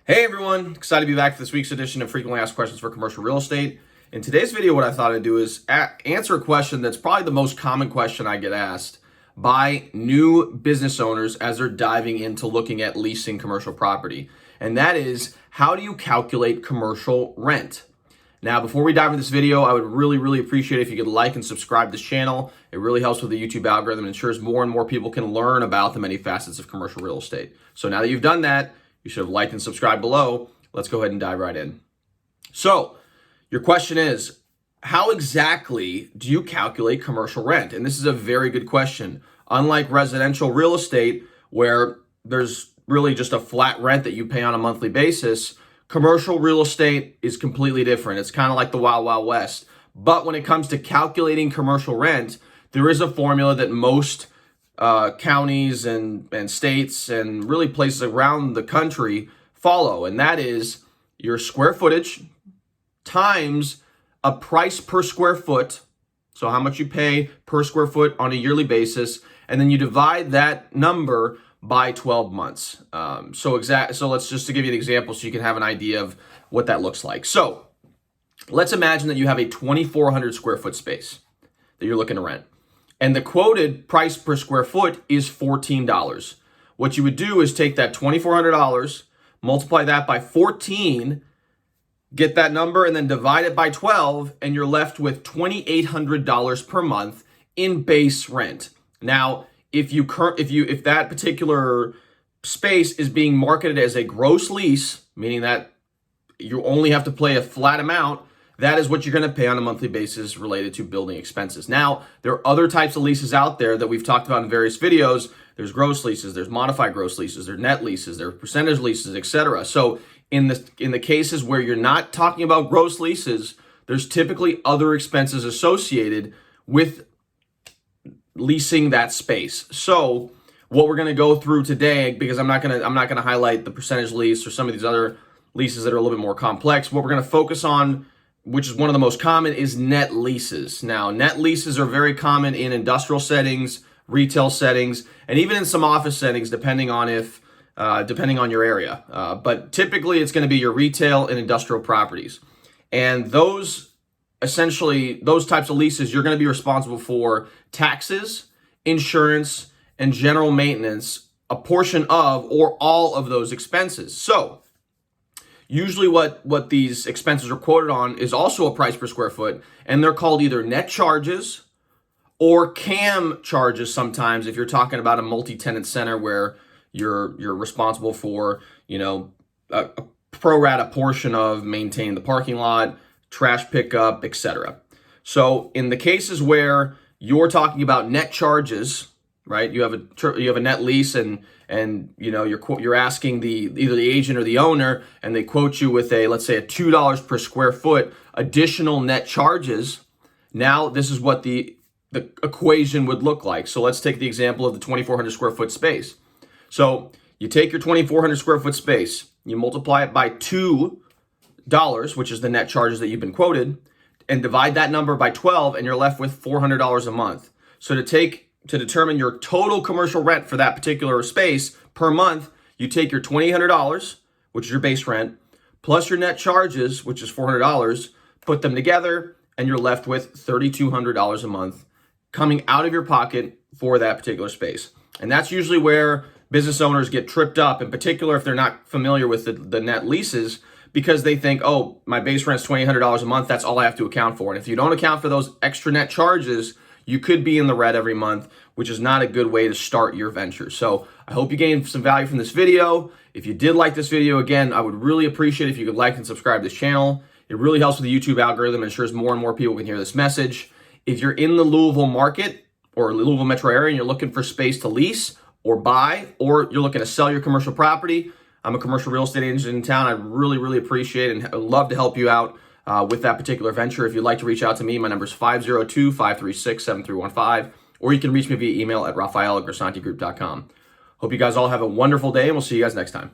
Hey everyone, excited to be back for this week's edition of Frequently Asked Questions for Commercial Real Estate. In today's video, what I thought I'd do is answer a question that's probably the most common question I get asked by new business owners as they're diving into looking at leasing commercial property. And that is, how do you calculate commercial rent? Now, before we dive into this video, I would really appreciate it if you could like and subscribe to this channel. It really helps with the YouTube algorithm and ensures more and more people can learn about the many facets of commercial real estate. So now that you've done that, you should have liked and subscribed below. Let's go ahead and dive right in. So your question is, how exactly do you calculate commercial rent? And this is a very good question. Unlike residential real estate, where there's really just a flat rent that you pay on a monthly basis, commercial real estate is completely different. It's kind of like the Wild Wild West. But when it comes to calculating commercial rent, there is a formula that most counties and states and really places around the country follow, and that is your square footage times a price per square foot, so how much you pay per square foot on a yearly basis, and then you divide that number by 12 months. So let's just to give you an example so you can have an idea of what that looks like. So let's imagine that you have a 2,400 square foot space that you're looking to rent. And the quoted price per square foot is $14. What you would do is take that $2,400, multiply that by 14, get that number, and then divide it by 12, and you're left with $2,800 per month in base rent. Now, if that particular space is being marketed as a gross lease, meaning that you only have to pay a flat amount, that is what you're going to pay on a monthly basis related to building expenses. Now, there are other types of leases out there that we've talked about in various videos. There's gross leases, there's modified gross leases, there's net leases, there's percentage leases, etc. So in the cases where you're not talking about gross leases, there's typically other expenses associated with leasing that space. So what we're going to go through today, because I'm not going to highlight the percentage lease or some of these other leases that are a little bit more complex. What we're going to focus on, which is one of the most common, is net leases. Now, net leases are very common in industrial settings, retail settings, and even in some office settings, depending on your area. But typically, it's going to be your retail and industrial properties. And those types of leases, you're going to be responsible for taxes, insurance, and general maintenance, a portion of or all of those expenses. So usually what these expenses are quoted on is also a price per square foot, and they're called either net charges or C.A.M charges sometimes if you're talking about a multi-tenant center where you're responsible for, a pro rata portion of maintaining the parking lot, trash pickup, etc. So in the cases where you're talking about net charges, right? You have a net lease and you're asking either the agent or the owner, and they quote you with let's say a $2 per square foot additional net charges. Now this is what the equation would look like. So let's take the example of the 2,400 square foot space. So you take your 2,400 square foot space, you multiply it by $2, which is the net charges that you've been quoted, and divide that number by 12, and you're left with $400 a month. So to determine your total commercial rent for that particular space per month, you take your $2,800, which is your base rent, plus your net charges, which is $400, put them together, and you're left with $3,200 a month coming out of your pocket for that particular space. And that's usually where business owners get tripped up, in particular if they're not familiar with the net leases, because they think, oh, my base rent's $2,800 a month, that's all I have to account for. And if you don't account for those extra net charges, you could be in the red every month, which is not a good way to start your venture. So I hope you gained some value from this video. If you did like this video, again, I would really appreciate it if you could like and subscribe to this channel. It really helps with the YouTube algorithm and ensures more and more people can hear this message. If you're in the Louisville market or Louisville metro area and you're looking for space to lease or buy, or you're looking to sell your commercial property, I'm a commercial real estate agent in town. I really appreciate it and I'd love to help you out with that particular venture. If you'd like to reach out to me, my number is 502-536-7315, or you can reach me via email at Raphael@grisantigroup.com. Hope you guys all have a wonderful day, and we'll see you guys next time.